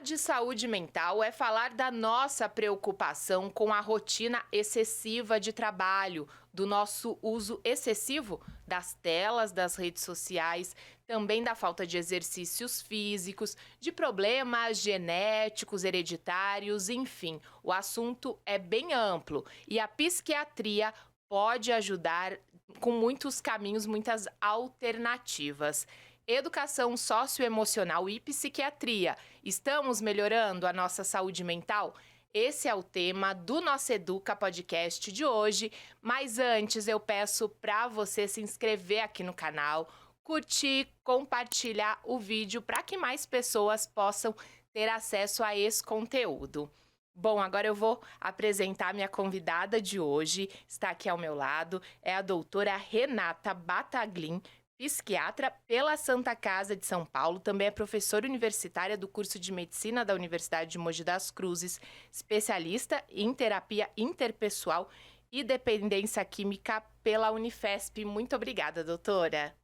de saúde mental é falar da nossa preocupação com a rotina excessiva de trabalho, do nosso uso excessivo das telas, das redes sociais, também da falta de exercícios físicos, de problemas genéticos, hereditários, enfim. O assunto é bem amplo e a psiquiatria pode ajudar com muitos caminhos, muitas alternativas. Educação socioemocional e psiquiatria. Estamos melhorando a nossa saúde mental? Esse é o tema do nosso Educa Podcast de hoje, mas antes eu peço para você se inscrever aqui no canal, curtir, compartilhar o vídeo para que mais pessoas possam ter acesso a esse conteúdo. Bom, agora eu vou apresentar minha convidada de hoje, está aqui ao meu lado, é a doutora Renata Bataglin, psiquiatra pela Santa Casa de São Paulo, também é professora universitária do curso de Medicina da Universidade de Mogi das Cruzes, especialista em terapia interpessoal e dependência química pela Unifesp. Muito obrigada, doutora.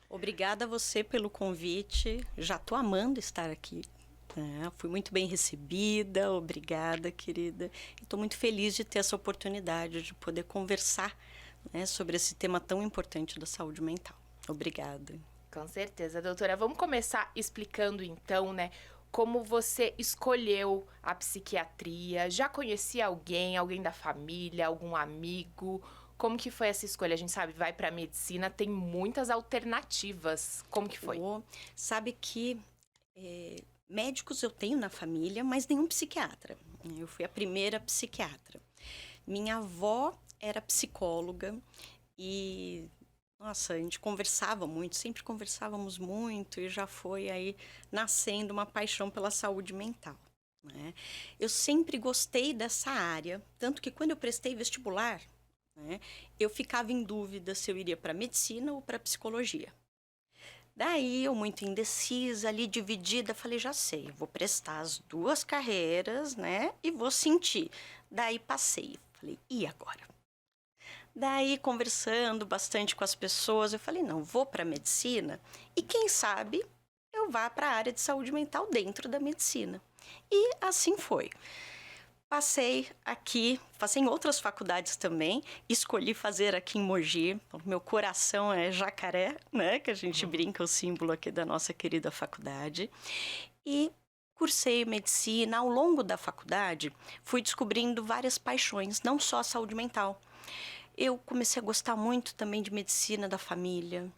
Obrigada a você pelo convite, já estou amando estar aqui. Fui muito bem recebida, obrigada, querida. Estou muito feliz de ter essa oportunidade de poder conversar, sobre esse tema tão importante da saúde mental. Obrigada. Com certeza, doutora. Vamos começar explicando então, como você escolheu a psiquiatria. Já conhecia alguém da família, algum amigo? Como que foi essa escolha? A gente sabe, vai para a medicina, tem muitas alternativas. Como que foi? Sabe que médicos eu tenho na família, mas nenhum psiquiatra. Eu fui a primeira psiquiatra. Minha avó era psicóloga e... Nossa, a gente conversava muito, sempre conversávamos muito e já foi aí nascendo uma paixão pela saúde mental, Eu sempre gostei dessa área, tanto que quando eu prestei vestibular, eu ficava em dúvida se eu iria para medicina ou para psicologia. Daí eu muito indecisa, ali dividida, falei, já sei, vou prestar as duas carreiras, e vou sentir. Daí passei, falei, e agora? Daí, conversando bastante com as pessoas, eu falei, não, vou para a medicina e quem sabe eu vá para a área de saúde mental dentro da medicina. E assim foi. Passei em outras faculdades também, escolhi fazer aqui em Mogi, meu coração é jacaré, que a gente brinca, o símbolo aqui da nossa querida faculdade. E cursei medicina. Ao longo da faculdade, fui descobrindo várias paixões, não só a saúde mental. Eu comecei a gostar muito também de medicina da família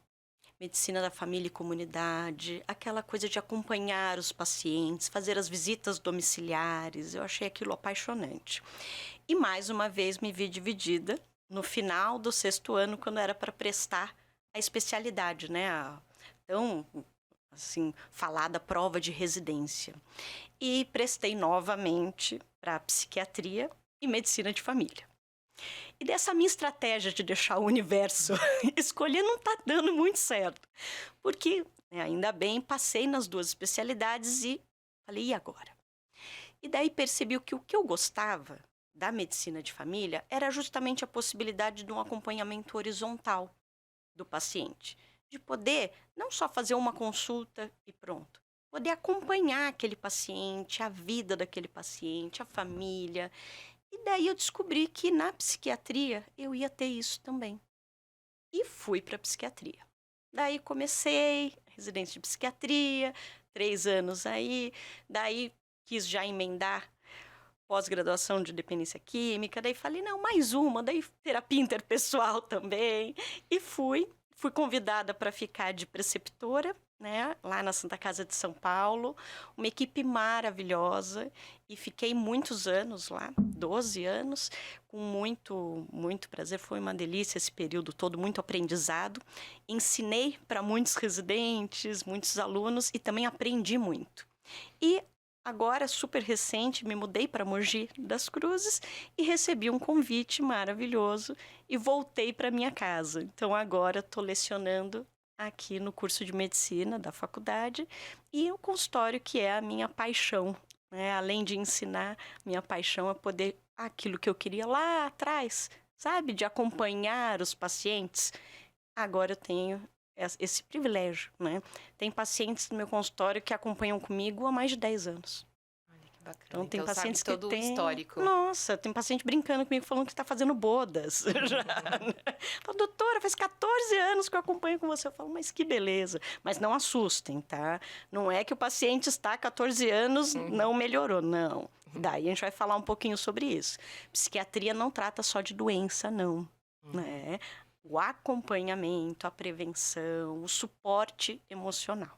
e comunidade, aquela coisa de acompanhar os pacientes, fazer as visitas domiciliares, eu achei aquilo apaixonante. E mais uma vez me vi dividida no final do 6º ano, quando era para prestar a especialidade, a tão, assim, falada prova de residência. E prestei novamente para psiquiatria e medicina de família. E dessa minha estratégia de deixar o universo escolher não está dando muito certo. Porque, ainda bem, passei nas duas especialidades e falei, e agora? E daí percebi que o que eu gostava da medicina de família era justamente a possibilidade de um acompanhamento horizontal do paciente. De poder não só fazer uma consulta e pronto. Poder acompanhar aquele paciente, a vida daquele paciente, a família. E daí eu descobri que na psiquiatria eu ia ter isso também. E fui para a psiquiatria. Daí comecei residência de psiquiatria, 3 anos aí. Daí quis já emendar pós-graduação de dependência química. Daí falei, não, mais uma. Daí terapia interpessoal também. E fui convidada para ficar de preceptora, lá na Santa Casa de São Paulo, uma equipe maravilhosa, e fiquei muitos anos lá, 12 anos, com muito, muito prazer, foi uma delícia esse período todo, muito aprendizado, ensinei para muitos residentes, muitos alunos, e também aprendi muito. E agora, super recente, me mudei para Mogi das Cruzes e recebi um convite maravilhoso e voltei para minha casa. Então agora estou lecionando aqui no curso de medicina da faculdade e o consultório, que é a minha paixão, além de ensinar, minha paixão é poder aquilo que eu queria lá atrás, sabe, de acompanhar os pacientes. Agora eu tenho esse privilégio, Tem pacientes no meu consultório que acompanham comigo há mais de 10 anos. Bacana. Então, tem pacientes sabe todo que têm... o histórico. Nossa, tem paciente brincando comigo, falando que está fazendo bodas. Já, né? Fala, doutora, faz 14 anos que eu acompanho com você. Eu falo, mas que beleza. Mas não assustem, tá? Não é que o paciente está há 14 anos, não melhorou, não. Daí a gente vai falar um pouquinho sobre isso. Psiquiatria não trata só de doença, não. Né? O acompanhamento, a prevenção, o suporte emocional.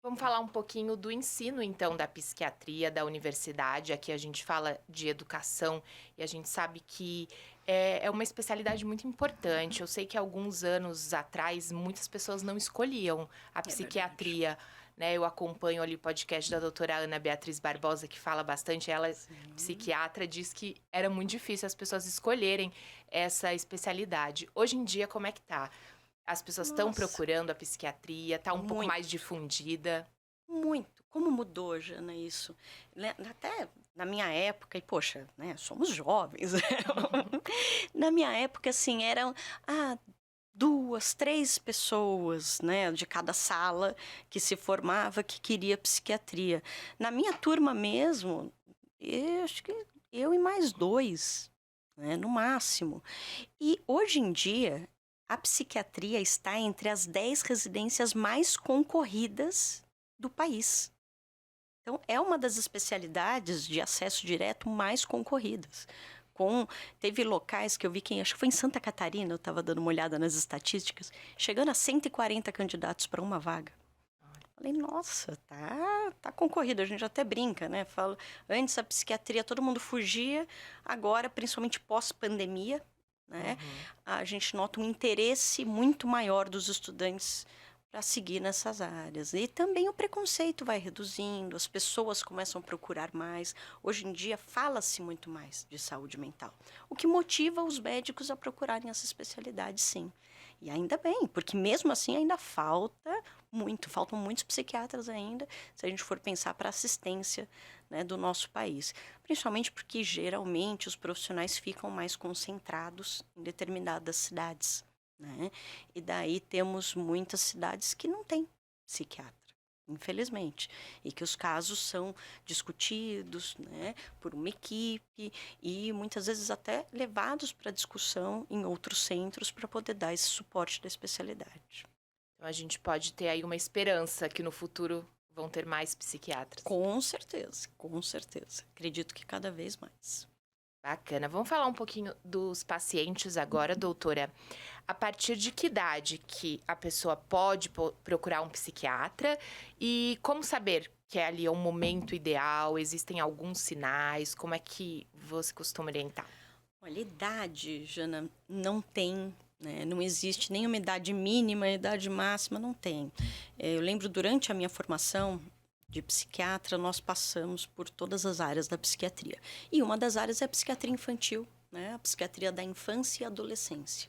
Vamos falar um pouquinho do ensino, então, da psiquiatria, da universidade. Aqui a gente fala de educação e a gente sabe que é uma especialidade muito importante. Eu sei que alguns anos atrás, muitas pessoas não escolhiam a psiquiatria, né? Eu acompanho ali o podcast da doutora Ana Beatriz Barbosa, que fala bastante. Ela, psiquiatra, diz que era muito difícil as pessoas escolherem essa especialidade. Hoje em dia, como é que tá? As pessoas estão procurando a psiquiatria, está um pouco mais difundida. Muito. Como mudou, Jana, isso? Até na minha época, e poxa, né, somos jovens. Na minha época, assim, eram 2, 3 pessoas, né, de cada sala que se formava que queria psiquiatria. Na minha turma mesmo, eu acho que eu e mais 2, né, no máximo. E hoje em dia, a psiquiatria está entre as 10 residências mais concorridas do país. Então, é uma das especialidades de acesso direto mais concorridas. Teve locais que eu vi, acho que foi em Santa Catarina, eu estava dando uma olhada nas estatísticas, chegando a 140 candidatos para uma vaga. Falei, nossa, tá concorrido, a gente até brinca, né? Fala, antes a psiquiatria todo mundo fugia, agora, principalmente pós-pandemia, né? A gente nota um interesse muito maior dos estudantes para seguir nessas áreas. E também o preconceito vai reduzindo, as pessoas começam a procurar mais. Hoje em dia fala-se muito mais de saúde mental, o que motiva os médicos a procurarem essa especialidade, sim. E ainda bem, porque mesmo assim ainda faltam muitos psiquiatras ainda, se a gente for pensar para assistência, né, do nosso país. Principalmente porque geralmente os profissionais ficam mais concentrados em determinadas cidades, né? E daí temos muitas cidades que não têm psiquiatra, infelizmente, e que os casos são discutidos, né, por uma equipe e muitas vezes até levados para discussão em outros centros para poder dar esse suporte da especialidade. Então a gente pode ter aí uma esperança que no futuro vão ter mais psiquiatras. Com certeza, com certeza. Acredito que cada vez mais. Bacana. Vamos falar um pouquinho dos pacientes agora, doutora. A partir de que idade que a pessoa pode procurar um psiquiatra e como saber que ali é um momento ideal? Existem alguns sinais? Como é que você costuma orientar? Olha, idade, Jana, não tem, né? Não existe nenhuma idade mínima, idade máxima, não tem. Eu lembro durante a minha formação de psiquiatra, nós passamos por todas as áreas da psiquiatria. E uma das áreas é a psiquiatria infantil, né? A psiquiatria da infância e adolescência.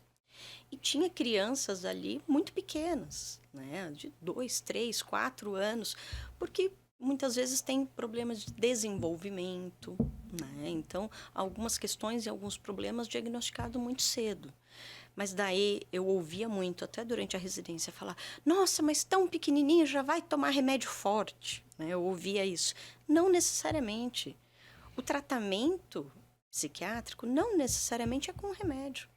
E tinha crianças ali muito pequenas, né? De 2, 3, 4 anos, porque muitas vezes tem problemas de desenvolvimento, né? Então, algumas questões e alguns problemas diagnosticados muito cedo. Mas daí eu ouvia muito, até durante a residência, falar: nossa, mas tão pequenininho já vai tomar remédio forte, né? Eu ouvia isso. Não necessariamente. O tratamento psiquiátrico não necessariamente é com remédio.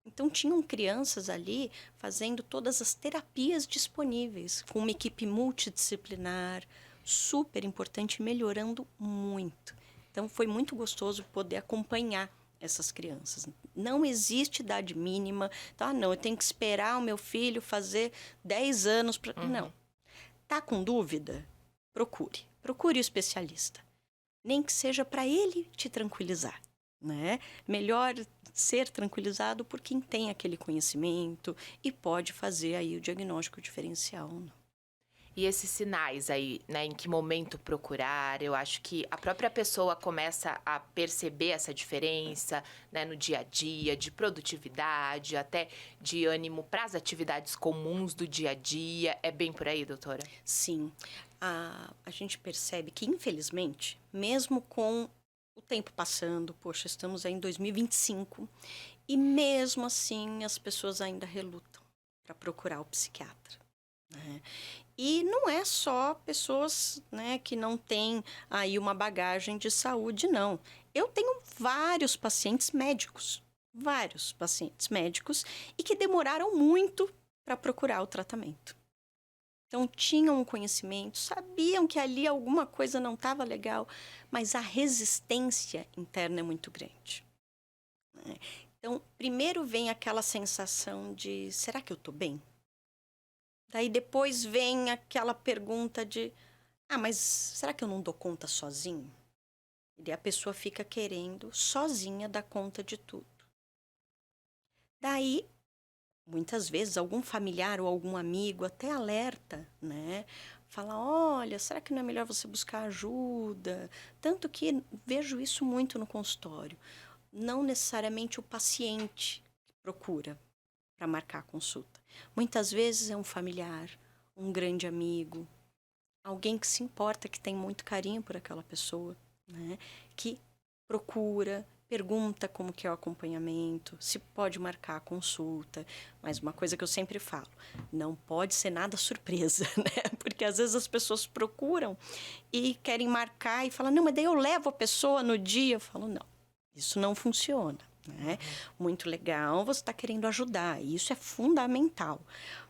Então, tinham crianças ali fazendo todas as terapias disponíveis, com uma equipe multidisciplinar, super importante, melhorando muito. Então, foi muito gostoso poder acompanhar essas crianças. Não existe idade mínima. Tá? Não, eu tenho que esperar o meu filho fazer 10 anos para... Não. Tá com dúvida? Procure. Procure o especialista. Nem que seja para ele te tranquilizar, né? Melhor ser tranquilizado por quem tem aquele conhecimento e pode fazer aí o diagnóstico diferencial. E esses sinais aí, né, em que momento procurar, eu acho que a própria pessoa começa a perceber essa diferença, né, no dia a dia, de produtividade, até de ânimo para as atividades comuns do dia a dia. É bem por aí, doutora? Sim. A gente percebe que, infelizmente, mesmo com o tempo passando, poxa, estamos aí em 2025, e mesmo assim as pessoas ainda relutam para procurar o psiquiatra. né? E não é só pessoas, né, que não têm aí uma bagagem de saúde, não. Eu tenho vários pacientes médicos, e que demoraram muito para procurar o tratamento. Então, tinham um conhecimento, sabiam que ali alguma coisa não estava legal, mas a resistência interna é muito grande, né? Então, primeiro vem aquela sensação de: será que eu estou bem? Daí depois vem aquela pergunta de: ah, mas será que eu não dou conta sozinho? E daí a pessoa fica querendo sozinha dar conta de tudo. Daí, muitas vezes, algum familiar ou algum amigo até alerta, né? Fala: olha, será que não é melhor você buscar ajuda? Tanto que vejo isso muito no consultório. Não necessariamente o paciente que procura para marcar a consulta. Muitas vezes é um familiar, um grande amigo, alguém que se importa, que tem muito carinho por aquela pessoa, né? Que procura, pergunta como que é o acompanhamento, se pode marcar a consulta. Mas uma coisa que eu sempre falo: não pode ser nada surpresa, né? Porque às vezes as pessoas procuram e querem marcar e falam: não, mas daí eu levo a pessoa no dia. Eu falo: não, isso não funciona, né? Muito legal, você está querendo ajudar, isso é fundamental.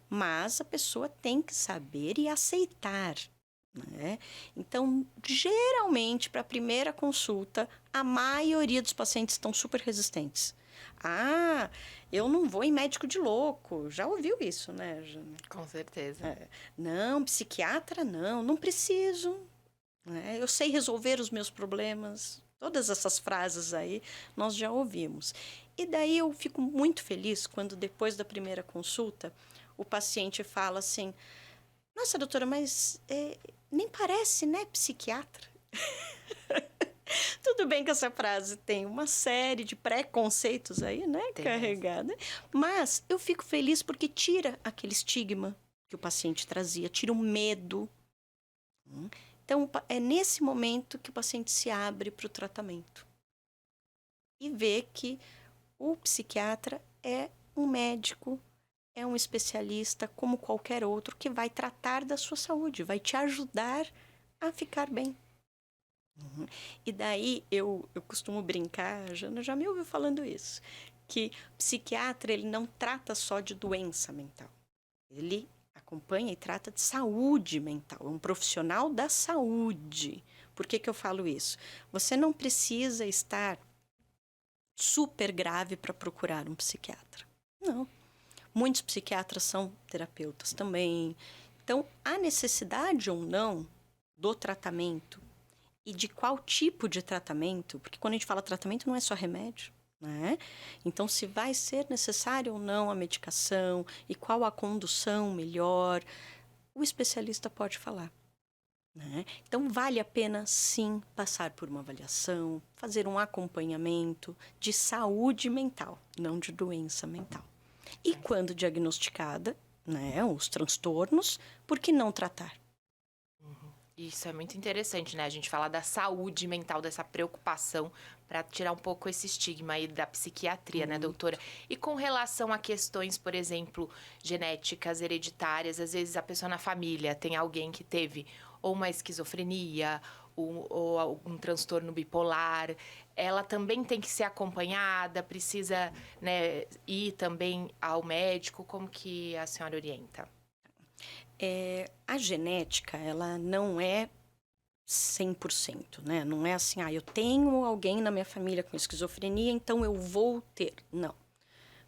Mas a pessoa tem que saber e aceitar, né? Então, geralmente, para a primeira consulta, a maioria dos pacientes estão super resistentes. Ah, eu não vou em médico de louco. Já ouviu isso, né, Jana? Com certeza. Não, psiquiatra não, não preciso, né? Eu sei resolver os meus problemas. Todas essas frases aí nós já ouvimos. E daí eu fico muito feliz quando, depois da primeira consulta, o paciente fala assim: nossa, doutora, mas nem parece, né, psiquiatra? Tudo bem que essa frase tem uma série de preconceitos aí, né, carregada. Mas eu fico feliz porque tira aquele estigma que o paciente trazia, tira o medo. Então, é nesse momento que o paciente se abre para o tratamento e vê que o psiquiatra é um médico, é um especialista como qualquer outro, que vai tratar da sua saúde, vai te ajudar a ficar bem. E daí eu costumo brincar, a Jana já me ouviu falando isso, que o psiquiatra, ele não trata só de doença mental. Ele acompanha e trata de saúde mental. É um profissional da saúde. Por que eu falo isso? Você não precisa estar super grave para procurar um psiquiatra. Não. Muitos psiquiatras são terapeutas também. Então, a necessidade ou não do tratamento e de qual tipo de tratamento, porque quando a gente fala tratamento não é só remédio, né? Então, se vai ser necessário ou não a medicação e qual a condução melhor, o especialista pode falar, né? Então, vale a pena, sim, passar por uma avaliação, fazer um acompanhamento de saúde mental, não de doença mental. E quando diagnosticada, né, os transtornos, por que não tratar? Isso é muito interessante, né? A gente falar da saúde mental, dessa preocupação para tirar um pouco esse estigma aí da psiquiatria, né, doutora? E com relação a questões, por exemplo, genéticas, hereditárias, às vezes a pessoa na família tem alguém que teve ou uma esquizofrenia ou algum transtorno bipolar, ela também tem que ser acompanhada, precisa, né, ir também ao médico. Como que a senhora orienta? A genética, ela não é 100%, né? Não é assim: eu tenho alguém na minha família com esquizofrenia, então eu vou ter. Não.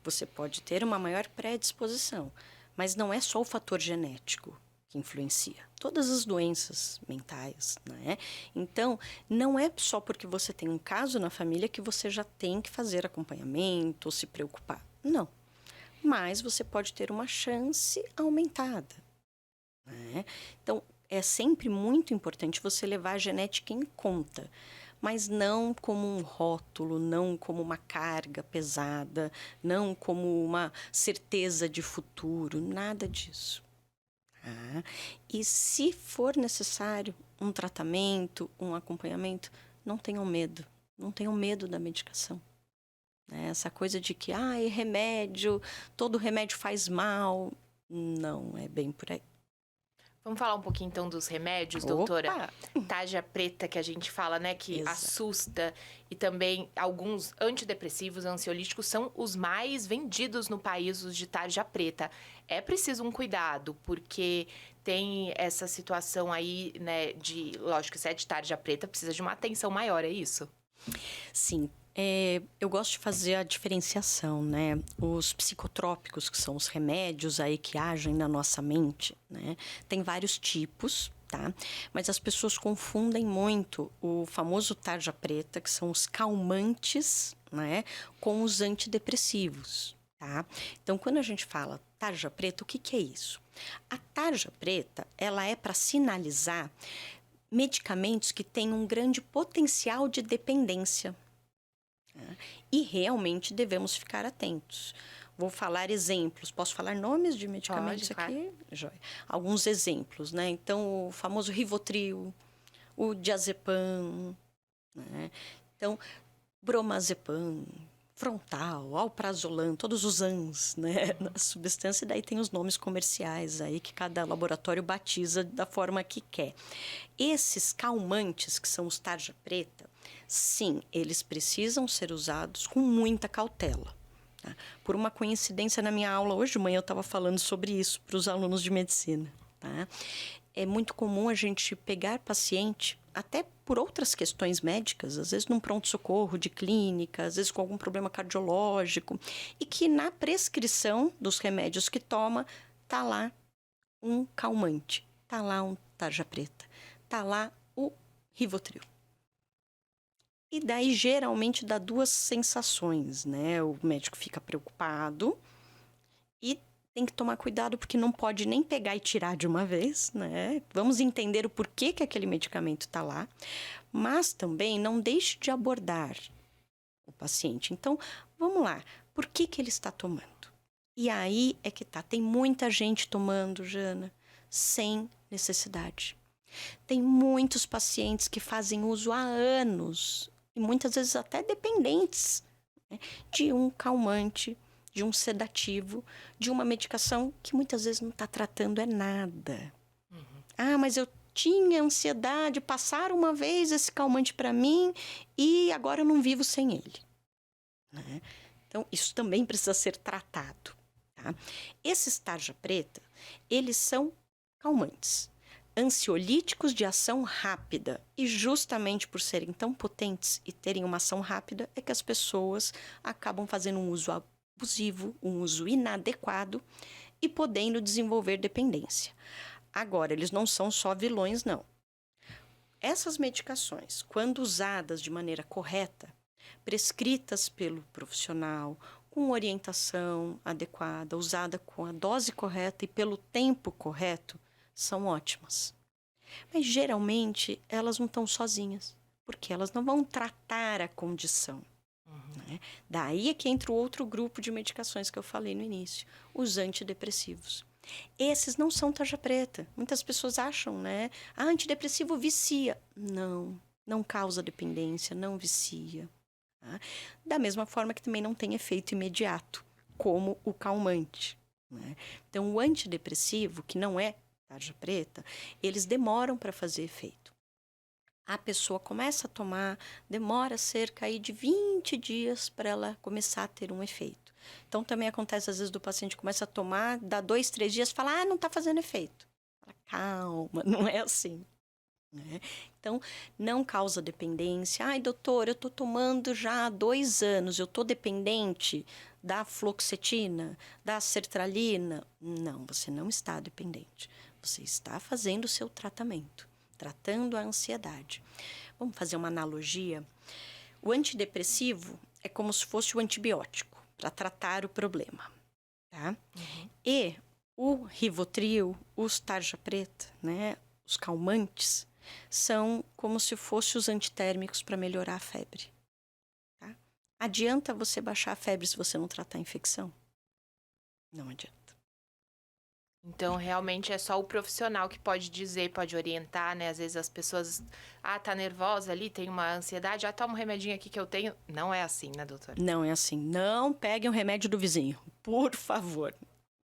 Você pode ter uma maior predisposição, mas não é só o fator genético que influencia. Todas as doenças mentais, né? Então, não é só porque você tem um caso na família que você já tem que fazer acompanhamento ou se preocupar. Não. Mas você pode ter uma chance aumentada, né? Então, é sempre muito importante você levar a genética em conta, mas não como um rótulo, não como uma carga pesada, não como uma certeza de futuro, nada disso. Tá? E se for necessário um tratamento, um acompanhamento, não tenham medo, não tenham medo da medicação. Essa coisa de que, é remédio, todo remédio faz mal, não é bem por aí. Vamos falar um pouquinho então dos remédios, doutora? Opa! Tarja preta que a gente fala, né, que Exato. assusta, e também alguns antidepressivos, ansiolíticos são os mais vendidos no país, os de tarja preta. É preciso um cuidado, porque tem essa situação aí, né, lógico, se é de tarja preta, precisa de uma atenção maior, é isso? Sim. Eu gosto de fazer a diferenciação, né? Os psicotrópicos, que são os remédios aí que agem na nossa mente, né? Tem vários tipos, tá? Mas as pessoas confundem muito o famoso tarja preta, que são os calmantes, né? Com os antidepressivos, tá? Então, quando a gente fala tarja preta, o que é isso? A tarja preta, ela é para sinalizar medicamentos que têm um grande potencial de dependência. E realmente devemos ficar atentos. Vou falar exemplos. Posso falar nomes de medicamentos Pode, aqui? claro. Joia. Alguns exemplos, né? Então, o famoso Rivotril, o diazepam, né? Então, bromazepam, Frontal, alprazolam, todos os ANs, né? Na substância, e daí tem os nomes comerciais aí que cada laboratório batiza da forma que quer. Esses calmantes, que são os tarja preta, sim, eles precisam ser usados com muita cautela. Tá? Por uma coincidência, na minha aula hoje de manhã eu estava falando sobre isso para os alunos de medicina. Tá? É muito comum a gente pegar paciente, até por outras questões médicas, às vezes num pronto-socorro de clínica, às vezes com algum problema cardiológico, e que na prescrição dos remédios que toma, tá lá um calmante, tá lá um tarja preta, tá lá o Rivotril. E daí, geralmente, dá duas sensações, né? O médico fica preocupado e tem que tomar cuidado porque não pode nem pegar e tirar de uma vez, né? Vamos entender o porquê que aquele medicamento está lá, mas também não deixe de abordar o paciente. Então, vamos lá, por que ele está tomando? E aí é que tá, tem muita gente tomando, Jana, sem necessidade. Tem muitos pacientes que fazem uso há anos, e muitas vezes até dependentes, né, de um calmante, de um sedativo, de uma medicação que muitas vezes não está tratando é nada. Ah, mas eu tinha ansiedade, passaram uma vez esse calmante para mim e agora eu não vivo sem ele. Né? Então, isso também precisa ser tratado. Tá? Esses tarja preta, eles são calmantes, ansiolíticos de ação rápida. E justamente por serem tão potentes e terem uma ação rápida, é que as pessoas acabam fazendo um uso abusivo, um uso inadequado e podendo desenvolver dependência. Agora, eles não são só vilões, não. Essas medicações, quando usadas de maneira correta, prescritas pelo profissional, com orientação adequada, usada com a dose correta e pelo tempo correto, são ótimas. Mas, geralmente, elas não estão sozinhas, porque elas não vão tratar a condição. Né? Daí é que entra o outro grupo de medicações que eu falei no início, os antidepressivos. Esses não são tarja preta. Muitas pessoas acham, né? Ah, antidepressivo vicia. Não, não causa dependência, não vicia. Tá? Da mesma forma que também não tem efeito imediato, como o calmante. Né? Então, o antidepressivo, que não é tarja preta, eles demoram para fazer efeito. A pessoa começa a tomar, demora cerca aí de 20 dias para ela começar a ter um efeito. Então, também acontece, às vezes, do paciente começa a tomar, dá 2, 3 dias, fala, não está fazendo efeito. Fala, calma, não é assim. Né? Então, não causa dependência. Ai, doutor, eu estou tomando já há 2 anos, eu estou dependente da fluoxetina, da sertralina. Não, você não está dependente. Você está fazendo o seu tratamento, tratando a ansiedade. Vamos fazer uma analogia? O antidepressivo é como se fosse o antibiótico para tratar o problema, tá? E o Rivotril, os tarja preta, né, os calmantes, são como se fossem os antitérmicos para melhorar a febre. Tá? Adianta você baixar a febre se você não tratar a infecção? Não adianta. Então, realmente é só o profissional que pode dizer, pode orientar, né? Às vezes as pessoas, tá nervosa ali, tem uma ansiedade, toma um remedinho aqui que eu tenho. Não é assim, né, doutora? Não é assim. Não peguem o remédio do vizinho, por favor.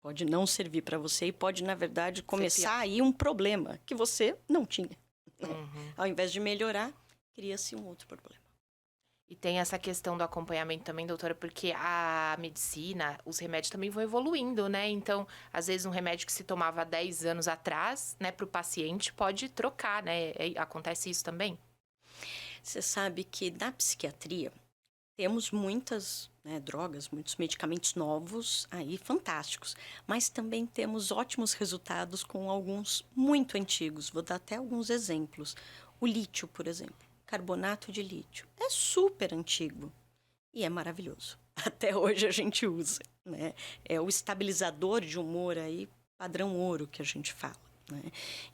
Pode não servir para você e pode, na verdade, começar pior. aí um problema que você não tinha. Uhum. Ao invés de melhorar, cria-se um outro problema. E tem essa questão do acompanhamento também, doutora, porque a medicina, os remédios também vão evoluindo, né? Então, às vezes, um remédio que se tomava há 10 anos atrás, né, para o paciente, pode trocar, né? Acontece isso também? Você sabe que na psiquiatria temos muitas, né, drogas, muitos medicamentos novos aí, fantásticos. Mas também temos ótimos resultados com alguns muito antigos. Vou dar até alguns exemplos. O lítio, por exemplo. Carbonato de lítio. É super antigo e é maravilhoso. Até hoje a gente usa, né? É o estabilizador de humor aí, padrão ouro que a gente fala, né?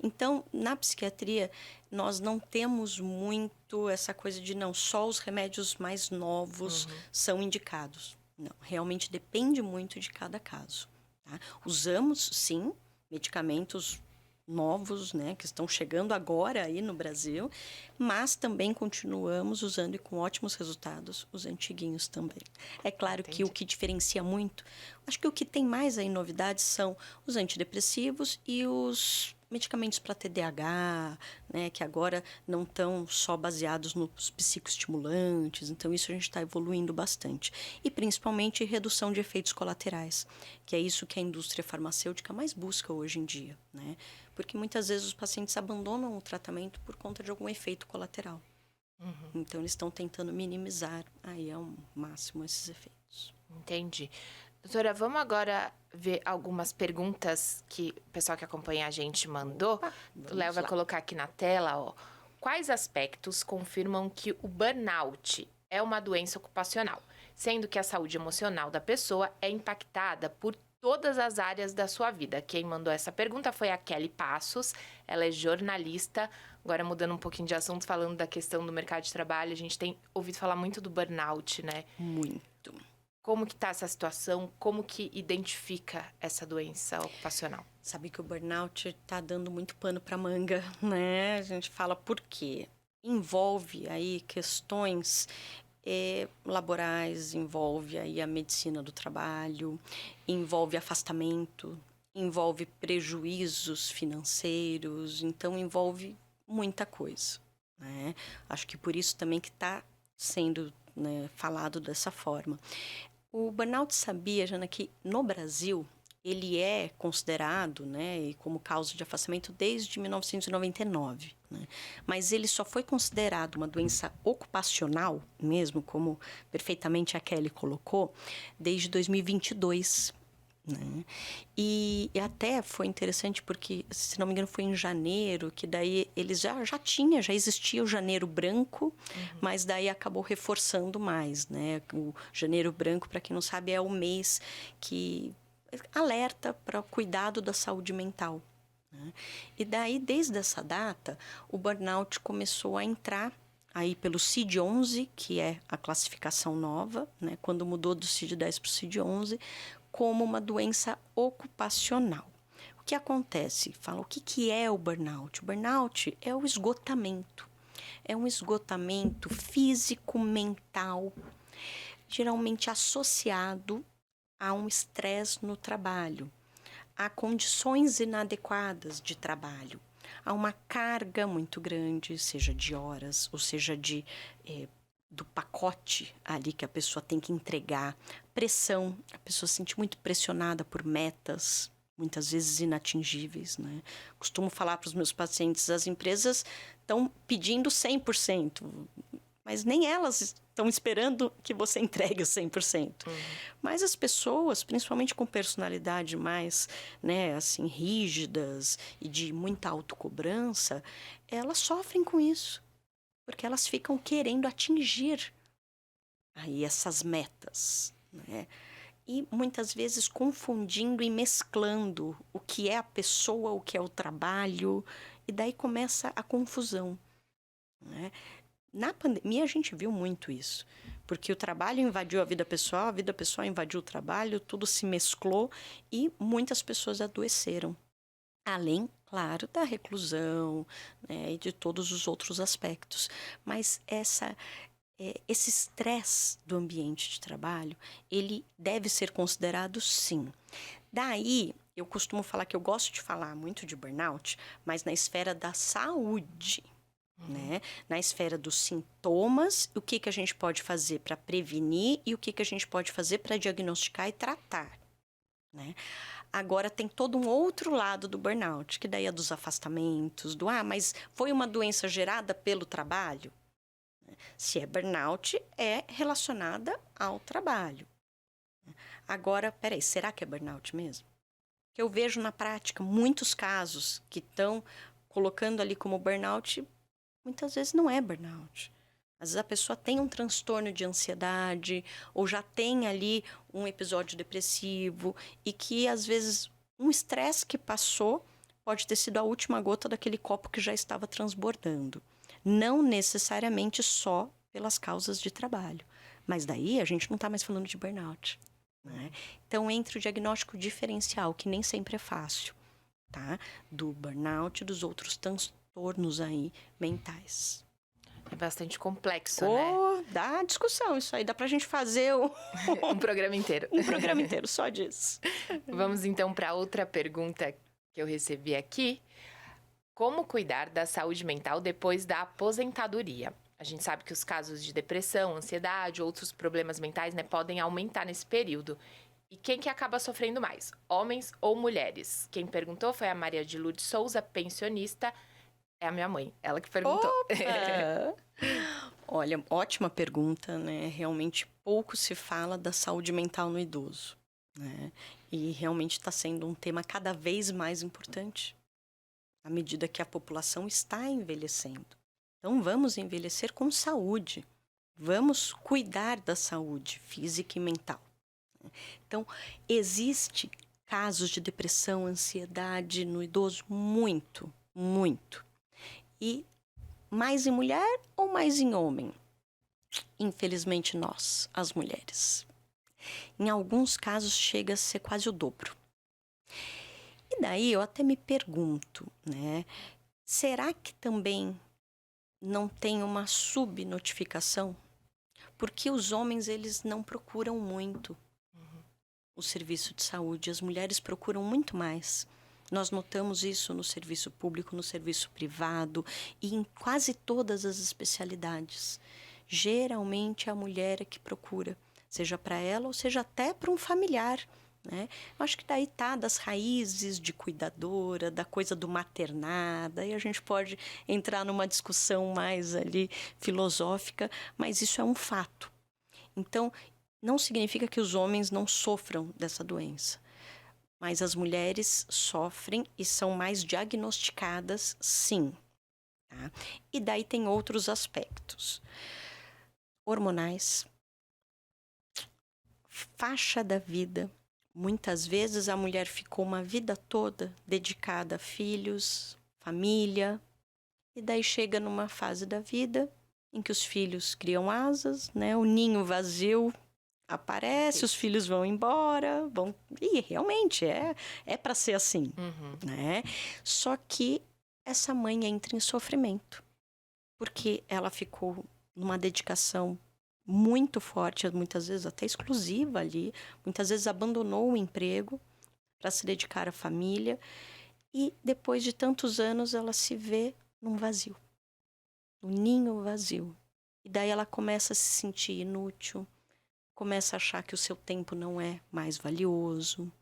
Então, na psiquiatria, nós não temos muito essa coisa de não, só os remédios mais novos são indicados. Não, realmente depende muito de cada caso, tá? Usamos, sim, medicamentos novos, né, que estão chegando agora aí no Brasil, mas também continuamos usando e com ótimos resultados os antiguinhos também. É claro que o que diferencia muito, acho que o que tem mais aí novidades são os antidepressivos e os medicamentos para TDAH, né, que agora não estão só baseados nos psicoestimulantes, então isso a gente está evoluindo bastante. E principalmente redução de efeitos colaterais, que é isso que a indústria farmacêutica mais busca hoje em dia, né? Porque muitas vezes os pacientes abandonam o tratamento por conta de algum efeito colateral. Então, eles estão tentando minimizar aí ao máximo esses efeitos. Entendi. Doutora, vamos agora ver algumas perguntas que o pessoal que acompanha a gente mandou. O Léo vai colocar aqui na tela, ó. Quais aspectos confirmam que o burnout é uma doença ocupacional, sendo que a saúde emocional da pessoa é impactada por todas as áreas da sua vida? Quem mandou essa pergunta foi a Kelly Passos, ela é jornalista. Agora, mudando um pouquinho de assunto, falando da questão do mercado de trabalho, a gente tem ouvido falar muito do burnout, né? Muito. Como que tá essa situação? Como que identifica essa doença ocupacional? Sabe que o burnout está dando muito pano para manga, né? A gente fala por quê? Envolve aí questões laborais, envolve aí a medicina do trabalho, envolve afastamento, envolve prejuízos financeiros, então envolve muita coisa, né? Acho que por isso também que está sendo, né, falado dessa forma. O burnout, sabia, Jana, que no Brasil ele é considerado, né, como causa de afastamento desde 1999, né? Mas ele só foi considerado uma doença ocupacional, mesmo como perfeitamente a Kelly colocou, desde 2022. Né? E até foi interessante porque, se não me engano, foi em janeiro, que daí eles já existia o janeiro branco, mas daí acabou reforçando mais, né? O janeiro branco, para quem não sabe, é o mês que alerta para o cuidado da saúde mental, né? E daí, desde essa data, o burnout começou a entrar aí pelo CID-11, que é a classificação nova, né? Quando mudou do CID-10 para o CID-11, como uma doença ocupacional. O que acontece? Fala, o que é o burnout? O burnout é o esgotamento. É um esgotamento físico, mental, geralmente associado a um estresse no trabalho, a condições inadequadas de trabalho, a uma carga muito grande, seja de horas, ou seja do pacote ali que a pessoa tem que entregar, pressão, a pessoa se sente muito pressionada por metas, muitas vezes inatingíveis, né? Costumo falar para os meus pacientes, as empresas estão pedindo 100%, mas nem elas estão esperando que você entregue o 100%. Mas as pessoas, principalmente com personalidade mais, né, assim, rígidas e de muita autocobrança, elas sofrem com isso, porque elas ficam querendo atingir aí essas metas, né? E muitas vezes confundindo e mesclando o que é a pessoa, o que é o trabalho, e daí começa a confusão, né? Na pandemia a gente viu muito isso, porque o trabalho invadiu a vida pessoal invadiu o trabalho, tudo se mesclou e muitas pessoas adoeceram. Além, claro, da reclusão, né, e de todos os outros aspectos. Mas esse estresse do ambiente de trabalho, ele deve ser considerado, sim. Daí, eu costumo falar que eu gosto de falar muito de burnout, mas na esfera da saúde, né? Na esfera dos sintomas, o que a gente pode fazer para prevenir e o que a gente pode fazer para diagnosticar e tratar, né? Agora tem todo um outro lado do burnout, que daí é dos afastamentos, mas foi uma doença gerada pelo trabalho? Se é burnout, é relacionada ao trabalho. Agora, peraí, será que é burnout mesmo? Que eu vejo na prática muitos casos que estão colocando ali como burnout, muitas vezes não é burnout. Às vezes a pessoa tem um transtorno de ansiedade ou já tem ali um episódio depressivo e que às vezes um estresse que passou pode ter sido a última gota daquele copo que já estava transbordando. Não necessariamente só pelas causas de trabalho, mas daí a gente não está mais falando de burnout. Né? Então, entra o diagnóstico diferencial, que nem sempre é fácil, tá? Do burnout e dos outros transtornos aí mentais. É bastante complexo, né? Dá discussão isso aí, dá pra gente fazer um programa inteiro. Um programa inteiro só disso. Vamos então para outra pergunta que eu recebi aqui. Como cuidar da saúde mental depois da aposentadoria? A gente sabe que os casos de depressão, ansiedade, outros problemas mentais, né, podem aumentar nesse período. E quem que acaba sofrendo mais? Homens ou mulheres? Quem perguntou foi a Maria de Lourdes Souza, pensionista. É a minha mãe, ela que perguntou. Olha, ótima pergunta, né? Realmente pouco se fala da saúde mental no idoso, né? E realmente está sendo um tema cada vez mais importante à medida que a população está envelhecendo. Então, vamos envelhecer com saúde. Vamos cuidar da saúde física e mental. Então, existe casos de depressão, ansiedade no idoso? Muito, muito. E mais em mulher ou mais em homem? Infelizmente, nós, as mulheres. Em alguns casos, chega a ser quase o dobro. E daí, eu até me pergunto, né? Será que também não tem uma subnotificação? Porque os homens, eles não procuram muito o serviço de saúde. As mulheres procuram muito mais. Nós notamos isso no serviço público, no serviço privado e em quase todas as especialidades. Geralmente, é a mulher é que procura, seja para ela ou seja até para um familiar. Né? Eu acho que daí tá das raízes de cuidadora, da coisa do maternar, daí a gente pode entrar numa discussão mais ali filosófica, mas isso é um fato. Então, não significa que os homens não sofram dessa doença, mas as mulheres sofrem e são mais diagnosticadas, sim. Tá? E daí tem outros aspectos. Hormonais, faixa da vida. Muitas vezes a mulher ficou uma vida toda dedicada a filhos, família, e daí chega numa fase da vida em que os filhos criam asas, né? O ninho vazio aparece, os filhos vão embora, e realmente é para ser assim, né? Só que essa mãe entra em sofrimento, porque ela ficou numa dedicação muito forte, muitas vezes até exclusiva ali, muitas vezes abandonou o emprego para se dedicar à família e depois de tantos anos ela se vê num vazio, um ninho vazio. E daí ela começa a se sentir inútil, começa a achar que o seu tempo não é mais valioso,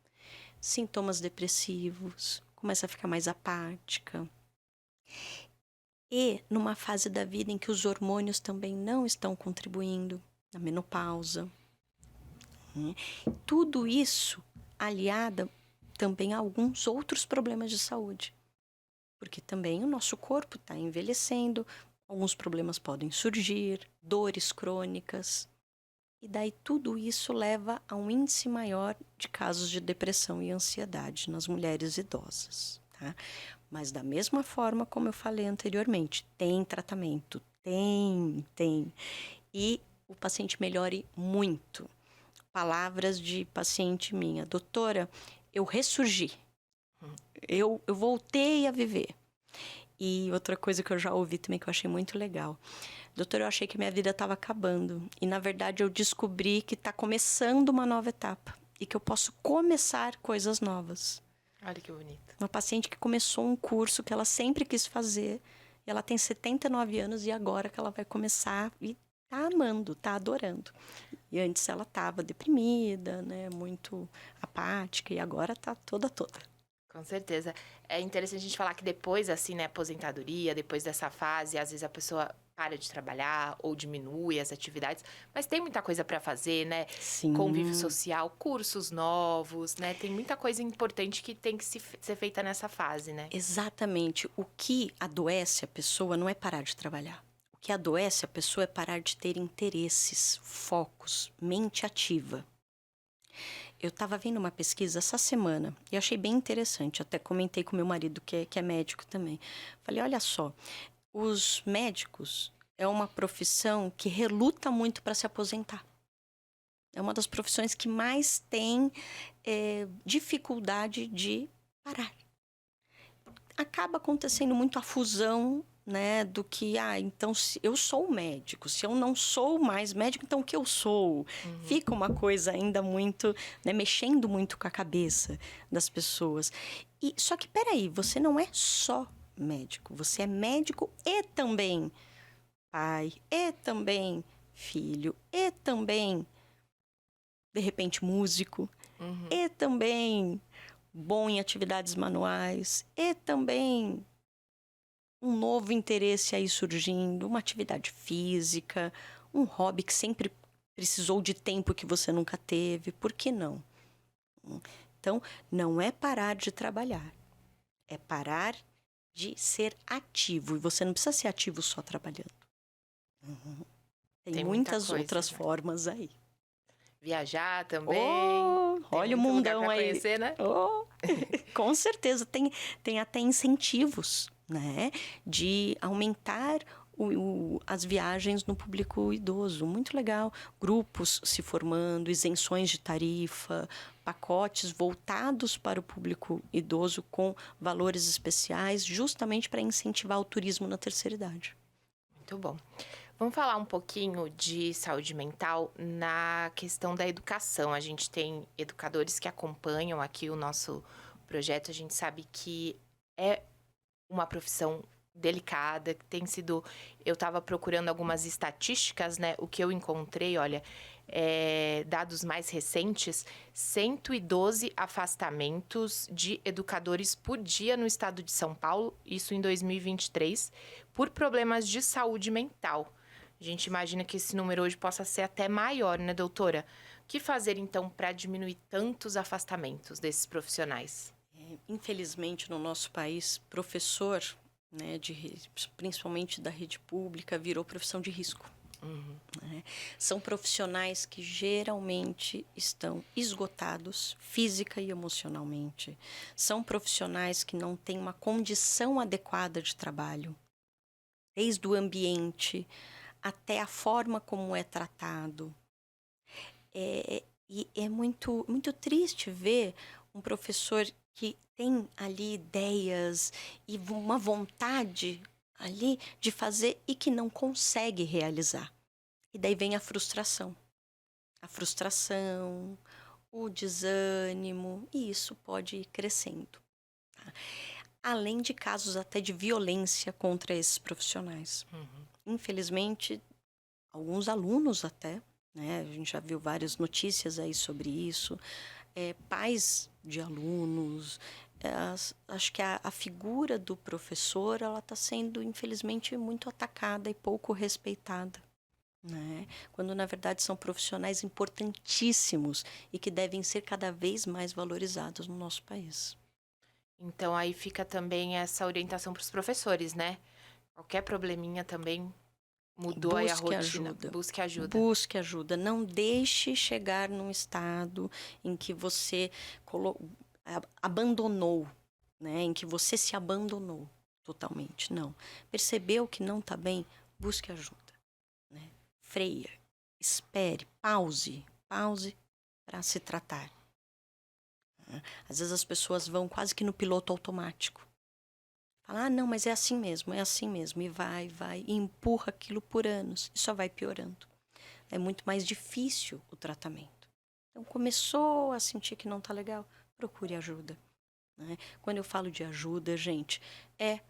sintomas depressivos, começa a ficar mais apática. E numa fase da vida em que os hormônios também não estão contribuindo, na menopausa. Tudo isso aliada também a alguns outros problemas de saúde. Porque também o nosso corpo está envelhecendo, alguns problemas podem surgir, dores crônicas. E daí tudo isso leva a um índice maior de casos de depressão e ansiedade nas mulheres idosas, tá? Mas da mesma forma como eu falei anteriormente, tem tratamento, tem. E o paciente melhore muito. Palavras de paciente minha: doutora, eu ressurgi, eu voltei a viver. E outra coisa que eu já ouvi também que eu achei muito legal: doutora, eu achei que minha vida estava acabando e na verdade eu descobri que está começando uma nova etapa. e que eu posso começar coisas novas. Olha que bonito. Uma paciente que começou um curso que ela sempre quis fazer, e ela tem 79 anos e agora que ela vai começar e tá amando, tá adorando. E antes ela tava deprimida, né, muito apática, e agora tá toda. Com certeza. É interessante a gente falar que depois, assim, né, aposentadoria, depois dessa fase, às vezes a pessoa para de trabalhar ou diminui as atividades, mas tem muita coisa para fazer, né? Sim. Convívio social, cursos novos, né? Tem muita coisa importante que tem que ser feita nessa fase, né? Exatamente. O que adoece a pessoa não é parar de trabalhar. O que adoece a pessoa é parar de ter interesses, focos, mente ativa. Eu estava vendo uma pesquisa essa semana e achei bem interessante. Até comentei com meu marido, que é médico também. Falei, olha só, os médicos é uma profissão que reluta muito para se aposentar. É uma das profissões que mais tem dificuldade de parar. Acaba acontecendo muito a fusão, né, do que, então se eu sou médico, se eu não sou mais médico, então o que eu sou? Fica uma coisa ainda muito, né, mexendo muito com a cabeça das pessoas. Só que, peraí, você não é só médico, você é médico e também pai, e também filho, e também, de repente, músico, e também bom em atividades manuais, e também um novo interesse aí surgindo, uma atividade física, um hobby que sempre precisou de tempo que você nunca teve, por que não? Então, não é parar de trabalhar, é parar de ser ativo. E você não precisa ser ativo só trabalhando. Tem muitas outras formas aí. Viajar também. Olha o mundão lugar pra aí. Conhecer, né? Com certeza. Tem até incentivos, né? De aumentar as viagens no público idoso. Muito legal. Grupos se formando, isenções de tarifa, pacotes voltados para o público idoso com valores especiais, justamente para incentivar o turismo na terceira idade. Muito bom. Vamos falar um pouquinho de saúde mental na questão da educação. A gente tem educadores que acompanham aqui o nosso projeto. A gente sabe que é uma profissão delicada, que tem sido... Eu estava procurando algumas estatísticas, né? O que eu encontrei, olha, dados mais recentes, 112 afastamentos de educadores por dia no estado de São Paulo, isso em 2023, por problemas de saúde mental. A gente imagina que esse número hoje possa ser até maior, né, doutora? O que fazer, então, para diminuir tantos afastamentos desses profissionais? Infelizmente, no nosso país, professor, né, principalmente da rede pública, virou profissão de risco. Né? São profissionais que geralmente estão esgotados física e emocionalmente. São profissionais que não têm uma condição adequada de trabalho, desde o ambiente até a forma como é tratado. E é muito, muito triste ver um professor que tem ali ideias e uma vontade ali de fazer e que não consegue realizar. E daí vem a frustração. A frustração, o desânimo, e isso pode ir crescendo. Tá? Além de casos até de violência contra esses profissionais. Infelizmente, alguns alunos até, né? A gente já viu várias notícias aí sobre isso. Pais de alunos. Acho que a figura do professor, ela está sendo, infelizmente, muito atacada e pouco respeitada. Né? Quando, na verdade, são profissionais importantíssimos e que devem ser cada vez mais valorizados no nosso país. Então, aí fica também essa orientação para os professores, né? Qualquer probleminha também mudou aí a rotina. Busque ajuda. Busque ajuda. Não deixe chegar num estado em que você abandonou, né? Em que você se abandonou totalmente. Não. Percebeu que não está bem? Busque ajuda. Né? Freia. Espere. Pause para se tratar. Às vezes as pessoas vão quase que no piloto automático. Fala, não, mas é assim mesmo. E vai, e empurra aquilo por anos. E só vai piorando. É muito mais difícil o tratamento. Então, começou a sentir que não está legal, procure ajuda. Né? Quando eu falo de ajuda, gente, é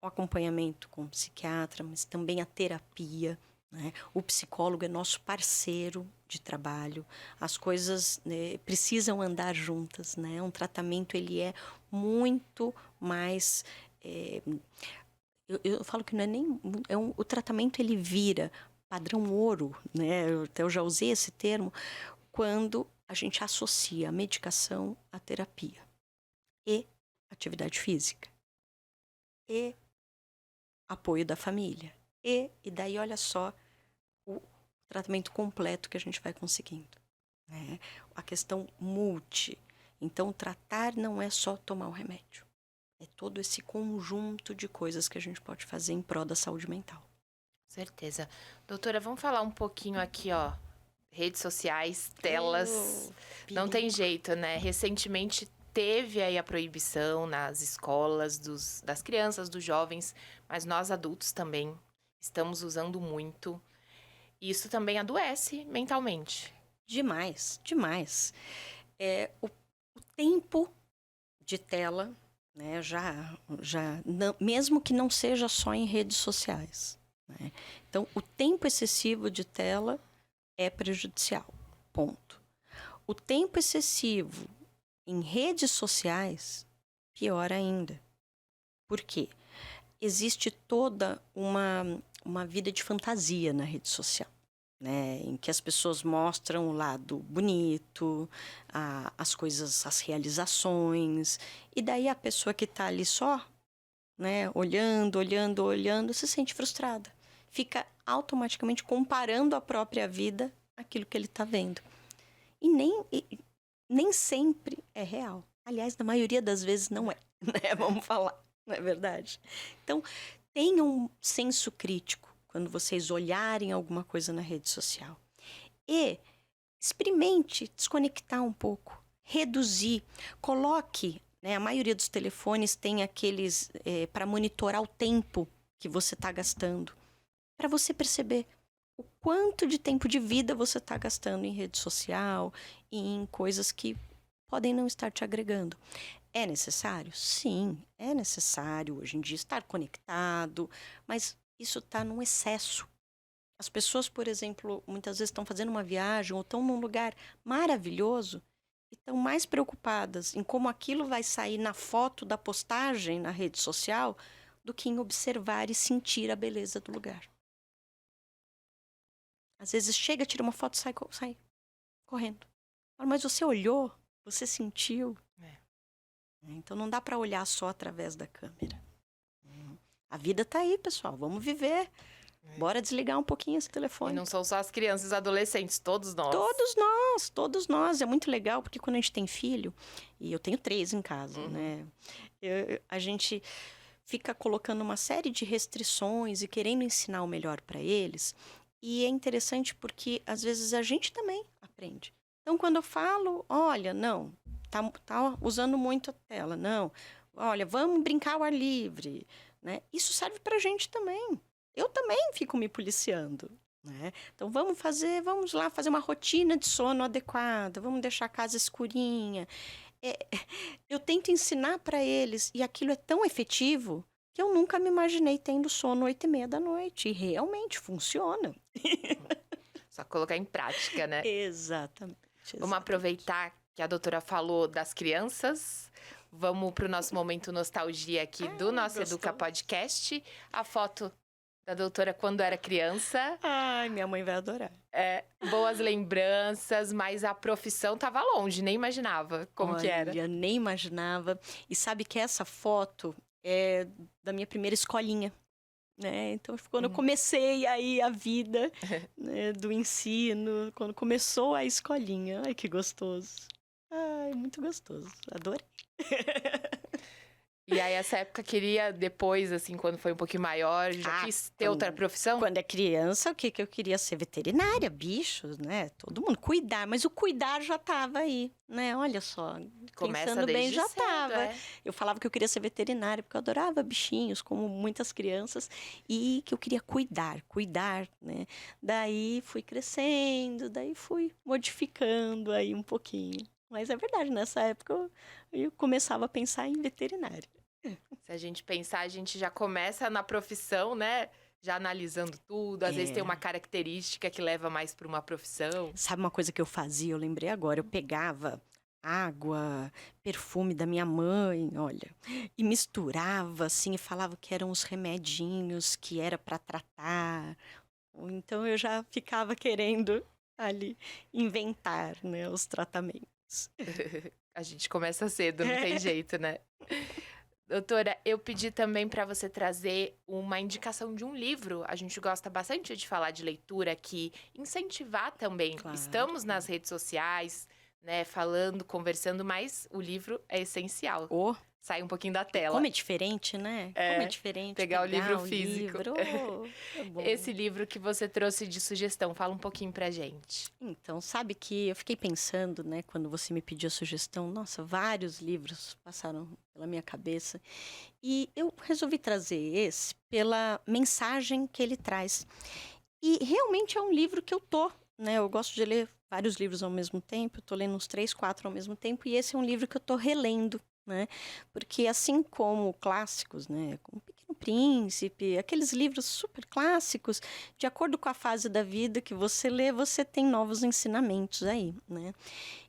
o acompanhamento com o psiquiatra, mas também a terapia. Né? O psicólogo é nosso parceiro de trabalho. As coisas, né, precisam andar juntas. Né? Um tratamento ele é muito mais... eu falo que não é nem... o tratamento ele vira padrão ouro. Né? Eu já usei esse termo. Quando a gente associa a medicação à terapia. E atividade física. E apoio da família. E daí, olha só, o tratamento completo que a gente vai conseguindo. Né? A questão multi. Então, tratar não é só tomar o remédio. É todo esse conjunto de coisas que a gente pode fazer em prol da saúde mental. Certeza. Doutora, vamos falar um pouquinho aqui, ó. Redes sociais, telas. Não tem jeito, né? Recentemente teve aí a proibição nas escolas das crianças, dos jovens, mas nós adultos também estamos usando muito. E isso também adoece mentalmente. Demais, demais. O tempo de tela, né, não, mesmo que não seja só em redes sociais. Né? Então, o tempo excessivo de tela é prejudicial, ponto. O tempo excessivo em redes sociais, pior ainda. Por quê? Existe toda uma vida de fantasia na rede social. Né, em que as pessoas mostram o lado bonito, as coisas, as realizações, e daí a pessoa que está ali só, né, olhando, se sente frustrada. Fica automaticamente comparando a própria vida àquilo que ele está vendo. E nem sempre é real. Aliás, na maioria das vezes não é, né? Vamos falar, não é verdade? Então, tenham um senso crítico quando vocês olharem alguma coisa na rede social. E experimente desconectar um pouco, reduzir, coloque, né, a maioria dos telefones tem aqueles para monitorar o tempo que você está gastando, para você perceber o quanto de tempo de vida você está gastando em rede social e em coisas que podem não estar te agregando. É necessário? Sim, é necessário hoje em dia estar conectado, mas isso está num excesso. As pessoas, por exemplo, muitas vezes estão fazendo uma viagem ou estão num lugar maravilhoso e estão mais preocupadas em como aquilo vai sair na foto da postagem na rede social do que em observar e sentir a beleza do lugar. Às vezes chega, tira uma foto e sai correndo. Mas você olhou, você sentiu. Então não dá para olhar só através da câmera. A vida tá aí, pessoal. Vamos viver. Bora desligar um pouquinho esse telefone. E não são só as crianças e adolescentes, todos nós. Todos nós. É muito legal, porque quando a gente tem filho, e eu tenho 3 em casa, né? A gente fica colocando uma série de restrições e querendo ensinar o melhor para eles. E é interessante porque, às vezes, a gente também aprende. Então, quando eu falo, olha, não, tá usando muito a tela, não, olha, vamos brincar ao ar livre, né? Isso serve pra gente também. Eu também fico me policiando, né? Então, vamos lá fazer uma rotina de sono adequada, vamos deixar a casa escurinha. Eu tento ensinar para eles, e aquilo é tão efetivo que eu nunca me imaginei tendo sono 8h30 da noite. E realmente funciona. Só colocar em prática, né? Exatamente. Vamos aproveitar que a doutora falou das crianças. Vamos para o nosso momento nostalgia aqui do nosso Educa Podcast. A foto da doutora quando era criança. Ai, minha mãe vai adorar. Boas lembranças, mas a profissão estava longe, nem imaginava como que era. Olha, nem imaginava. E sabe que essa foto é da minha primeira escolinha. Né? Então, quando eu comecei aí a vida, né, do ensino, quando começou a escolinha. Ai, que gostoso. Ai, muito gostoso. Adorei. E aí, essa época, queria depois, assim, quando foi um pouquinho maior, já quis ter outra profissão? Quando é criança, o que eu queria ser? Veterinária, bichos, né? Todo mundo cuidar, mas o cuidar já estava aí, né? Olha só, Começa pensando bem, desde já cedo, estava. Eu falava que eu queria ser veterinária porque eu adorava bichinhos, como muitas crianças, e que eu queria cuidar, né? Daí fui crescendo, daí fui modificando aí um pouquinho. Mas é verdade, nessa época eu começava a pensar em veterinária. Se a gente pensar, a gente já começa na profissão, né? Já analisando tudo. Às vezes tem uma característica que leva mais para uma profissão. Sabe uma coisa que eu fazia? Eu lembrei agora. Eu pegava água, perfume da minha mãe, olha, e misturava assim e falava que eram os remedinhos que era para tratar. Então eu já ficava querendo ali inventar, né, os tratamentos. A gente começa cedo, não tem jeito, né? Doutora, eu pedi também para você trazer uma indicação de um livro. A gente gosta bastante de falar de leitura aqui, incentivar também. Claro. Estamos nas redes sociais, né, falando, conversando, mas o livro é essencial. Sai um pouquinho da tela. Como é diferente, né? Como é diferente pegar o livro físico. É bom. Esse livro que você trouxe de sugestão, fala um pouquinho pra gente. Então, sabe que eu fiquei pensando, né, quando você me pediu a sugestão, nossa, vários livros passaram pela minha cabeça. E eu resolvi trazer esse pela mensagem que ele traz. E realmente é um livro que né, eu gosto de ler vários livros ao mesmo tempo, eu tô lendo uns 3, 4 ao mesmo tempo, e esse é um livro que eu tô relendo. Né? Porque assim como clássicos, né, como Pequeno Príncipe, aqueles livros super clássicos, de acordo com a fase da vida que você lê, você tem novos ensinamentos aí, né?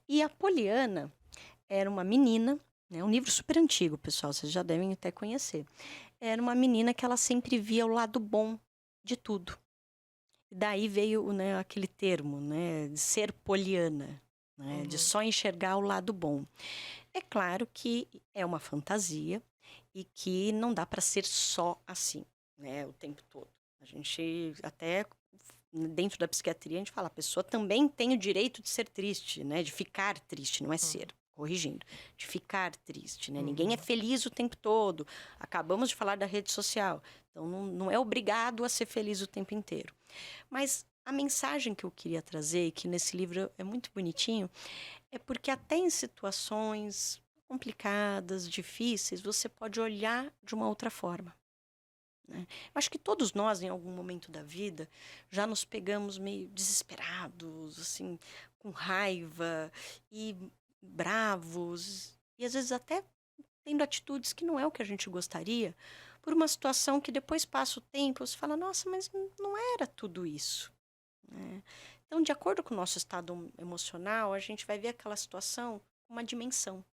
E a Poliana era uma menina, né, um livro super antigo, pessoal, vocês já devem até conhecer. Era uma menina que ela sempre via o lado bom de tudo. Daí veio, né, aquele termo, né, de ser poliana, né, de só enxergar o lado bom. É claro que é uma fantasia e que não dá para ser só assim, né, o tempo todo. A gente até dentro da psiquiatria a gente fala, a pessoa também tem o direito de ser triste, né, de ficar triste, não é ser, corrigindo, de ficar triste, né? Ninguém é feliz o tempo todo. Acabamos de falar da rede social, então não é obrigado a ser feliz o tempo inteiro. Mas a mensagem que eu queria trazer, que nesse livro é muito bonitinho, é porque até em situações complicadas, difíceis, você pode olhar de uma outra forma. Né? Eu acho que todos nós, em algum momento da vida, já nos pegamos meio desesperados, assim, com raiva e bravos, e às vezes até tendo atitudes que não é o que a gente gostaria, por uma situação que depois passa o tempo, você fala, nossa, mas não era tudo isso. Né? Então, de acordo com o nosso estado emocional, a gente vai ver aquela situação com uma dimensão.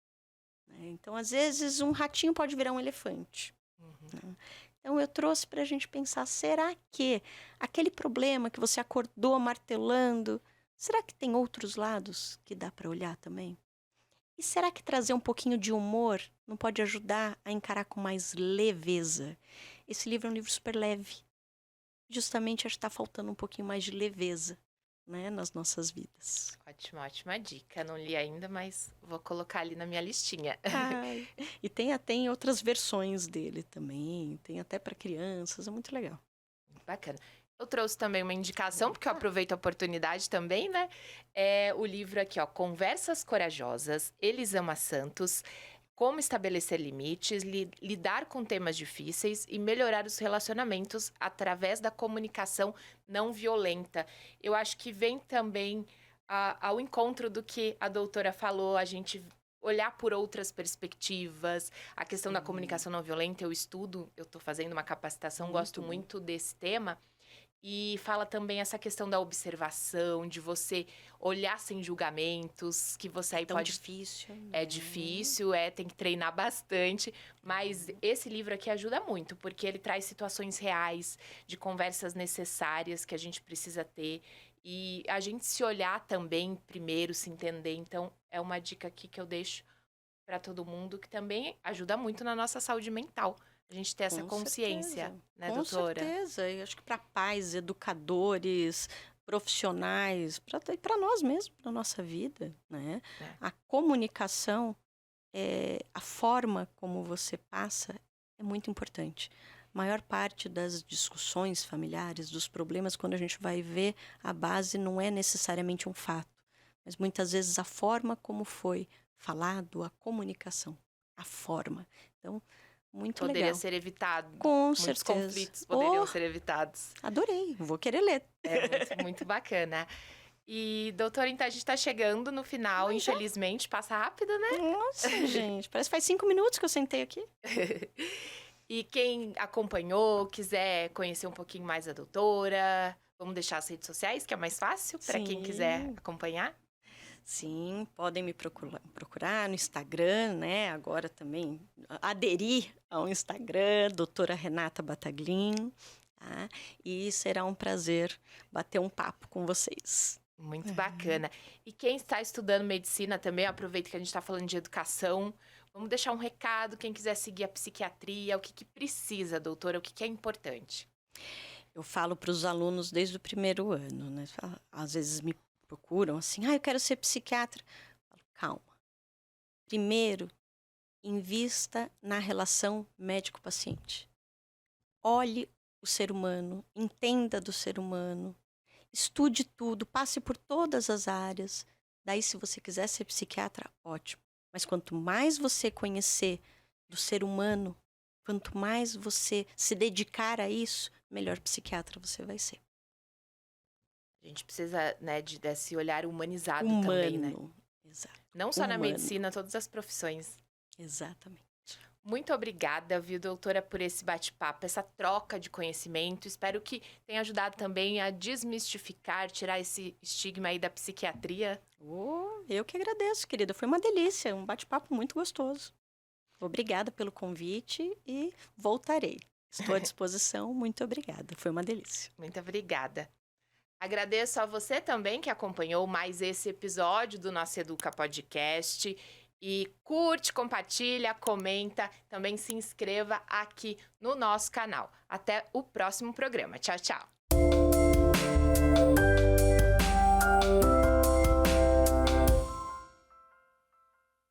Né? Então, às vezes, um ratinho pode virar um elefante. Né? Então, eu trouxe para a gente pensar, será que aquele problema que você acordou martelando, será que tem outros lados que dá para olhar também? E será que trazer um pouquinho de humor não pode ajudar a encarar com mais leveza? Esse livro é um livro super leve. Justamente acho que está faltando um pouquinho mais de leveza, né, nas nossas vidas. Ótima dica. Não li ainda, mas vou colocar ali na minha listinha. Ai, e tem outras versões dele também, tem até para crianças, é muito legal. Bacana. Eu trouxe também uma indicação, porque eu aproveito a oportunidade também, né? É o livro aqui, ó, Conversas Corajosas, Elisama Santos, Como Estabelecer Limites, Lidar com Temas Difíceis e Melhorar os Relacionamentos através da Comunicação Não Violenta. Eu acho que vem também ao encontro do que a doutora falou, a gente olhar por outras perspectivas, a questão da comunicação não violenta, eu estou fazendo uma capacitação, gosto muito desse tema. E fala também essa questão da observação, de você olhar sem julgamentos, que você aí pode... Difícil. É difícil, tem que treinar bastante. Mas esse livro aqui ajuda muito, porque ele traz situações reais, de conversas necessárias que a gente precisa ter. E a gente se olhar também primeiro, se entender. Então, é uma dica aqui que eu deixo para todo mundo, que também ajuda muito na nossa saúde mental. A gente ter essa consciência, né, doutora? Com certeza. Eu acho que para pais, educadores, profissionais, para nós mesmos, para nossa vida, né? A comunicação a forma como você passa é muito importante. A maior parte das discussões familiares, dos problemas, quando a gente vai ver, a base não é necessariamente um fato, mas muitas vezes a forma como foi falado, a comunicação, a forma. Então, muito Poderia legal. ser evitado. Com Muitos certeza. conflitos poderiam ser evitados. Adorei, vou querer ler. É muito bacana. E, doutora, então a gente está chegando no final, Mas já? infelizmente, passa rápido, né? Nossa, gente, parece que faz 5 minutos que eu sentei aqui. E quem acompanhou, quiser conhecer um pouquinho mais a doutora, vamos deixar as redes sociais, que é mais fácil para quem quiser acompanhar. Sim, podem me procurar no Instagram, né? Agora também aderir ao Instagram, doutora Renata Bataglin, tá? E será um prazer bater um papo com vocês. Muito bacana. E quem está estudando medicina também, aproveita que a gente está falando de educação, vamos deixar um recado, quem quiser seguir a psiquiatria, o que precisa, doutora, o que é importante. Eu falo para os alunos desde o primeiro ano, né? Às vezes me procuram assim, eu quero ser psiquiatra. Eu falo, calma. Primeiro, invista na relação médico-paciente. Olhe o ser humano, entenda do ser humano, estude tudo, passe por todas as áreas. Daí, se você quiser ser psiquiatra, ótimo. Mas quanto mais você conhecer do ser humano, quanto mais você se dedicar a isso, melhor psiquiatra você vai ser. A gente precisa, né, desse olhar humanizado Humano, também, né? Exato. Não só na Humano. medicina, todas as profissões. Exatamente. Muito obrigada, viu, doutora, por esse bate-papo, essa troca de conhecimento. Espero que tenha ajudado também a desmistificar, tirar esse estigma aí da psiquiatria. Eu que agradeço, querida. Foi uma delícia, um bate-papo muito gostoso. Obrigada pelo convite e voltarei. Estou à disposição. Muito obrigada. Foi uma delícia. Muito obrigada. Agradeço a você também que acompanhou mais esse episódio do nosso Educa Podcast. E curte, compartilha, comenta, também se inscreva aqui no nosso canal. Até o próximo programa. Tchau, tchau!